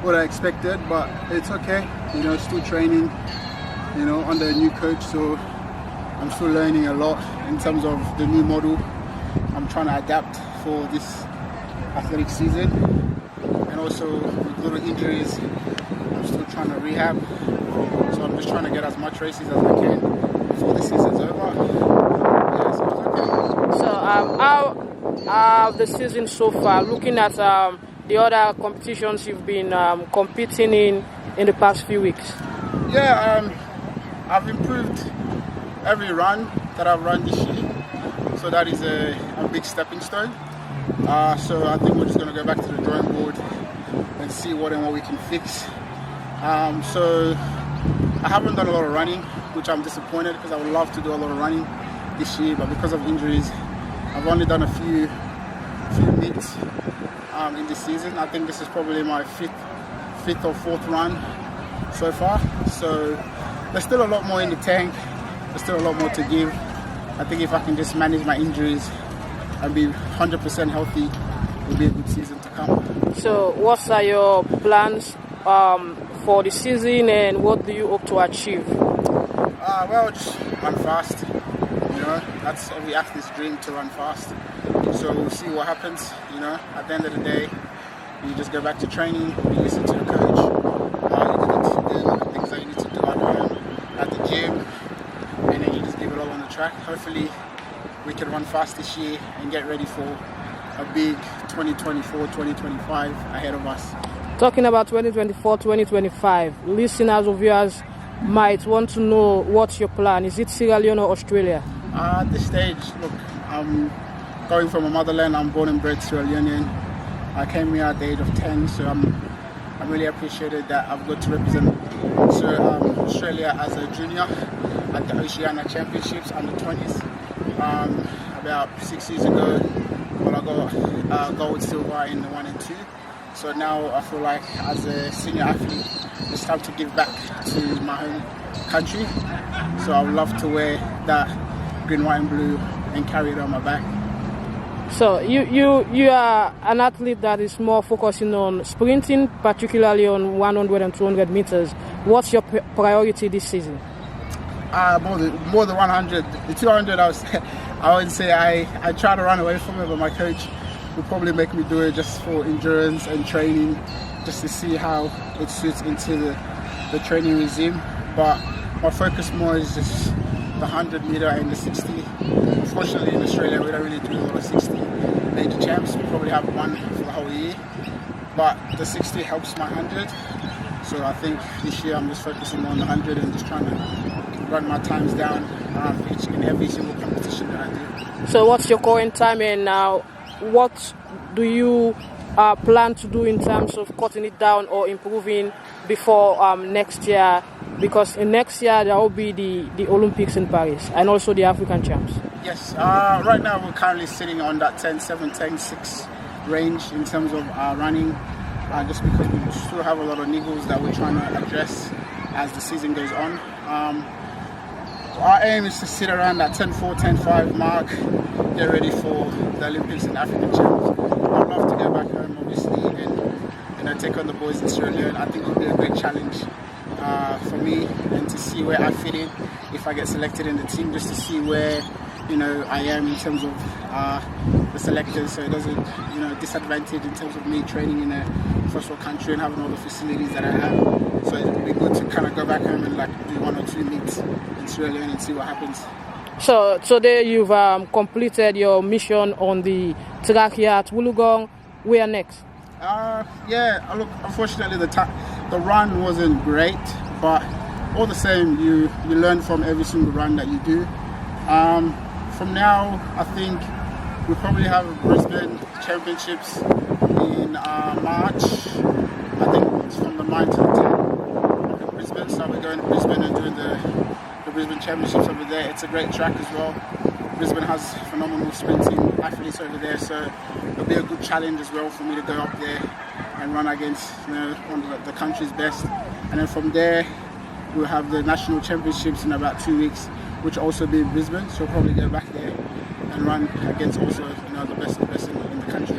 what I expected, but it's okay. You know, still training, you know, under a new coach, so I'm still learning a lot in terms of the new model. I'm trying to adapt for this athletic season, and also with little injuries, I'm still trying to rehab. So I'm just trying to get as much races as I can before the season's over. Yeah, so it's okay. So how the season so far? Looking at the other competitions you've been competing in the past few weeks. Yeah, I've improved every run that I've run this year, so that is a big stepping stone. So I think we're just going to go back to the drawing board and see what we can fix. So I haven't done a lot of running, which I'm disappointed because I would love to do a lot of running this year, but because of injuries, I've only done a few meets in this season. I think this is probably my fifth or fourth run so far. So there's still a lot more in the tank. There's still a lot more to give. I think if I can just manage my injuries and be 100% healthy, it'll be a good season to come. So what are your plans for the season, and what do you hope to achieve? Well, just run fast. You know, that's every athlete's dream, to run fast. So we'll see what happens. You know, at the end of the day, you just go back to training, you listen to your coach, you do the things that you need to do at home, at the gym, and then you just give it all on the track. Hopefully we can run fast this year and get ready for a big 2024-2025 ahead of us. Talking about 2024-2025, listeners or viewers might want to know what's your plan. Is it Sierra Leone or Australia? At this stage, look, I'm going from a motherland. I'm born and bred Sierra Leonean. I came here at the age of 10, so I'm really appreciated that I've got to represent Australia as a junior at the Oceanian Championships under 20s. About 6 years ago, well, I got gold, silver in the 1 and 2. So now I feel like as a senior athlete, it's time to give back to my home country. So I would love to wear that green, white and blue and carry it on my back. So you are an athlete that is more focusing on sprinting, particularly on 100 and 200 meters. What's your priority this season? More than 100. The 200, I would say I try to run away from it, but my coach would probably make me do it just for endurance and training, just to see how it suits into the training regime. But my focus more is just the 100 meter and the 60. Unfortunately, in Australia, we don't really do a lot of 60 major champs. We probably have one for the whole year, but the 60 helps my 100. So I think this year I'm just focusing on the 100 and just trying to run my times down in every single competition that I do. So what's your current time, and what do you plan to do in terms of cutting it down or improving before next year? Because in next year there will be the Olympics in Paris and also the African champs. Yes, right now we're currently sitting on that 10.7, 10.6 range in terms of running, just because we still have a lot of niggles that we're trying to address as the season goes on. Our aim is to sit around that 10.4, 10.5 mark, get ready for the Olympics and African champs. I'd love to go back home, obviously, and take on the boys in Sierra Leone. I think it will be a great challenge for me, and to see where I fit in if I get selected in the team, just to see where I am in terms of the selectors, so it doesn't disadvantage in terms of me training in a first world country and having all the facilities that I have. So it would be good to kind of go back home and do 1 or 2 meets in Sierra Leone and see what happens. So today you've completed your mission on the track here at Wollongong. Where next? Yeah, look, unfortunately the run wasn't great, but all the same you learn from every single run that you do. From now, I think we'll probably have Brisbane Championships in March. I think it's from the 9th to the 10th in Brisbane. So we're going to Brisbane and doing the Brisbane Championships over there. It's a great track as well. Brisbane has phenomenal sprinting athletes over there, so it'll be a good challenge as well for me to go up there and run against one of the country's best. And then from there, we'll have the national championships in about 2 weeks, which will also be in Brisbane. So we'll probably go back there and run against also the best in the country.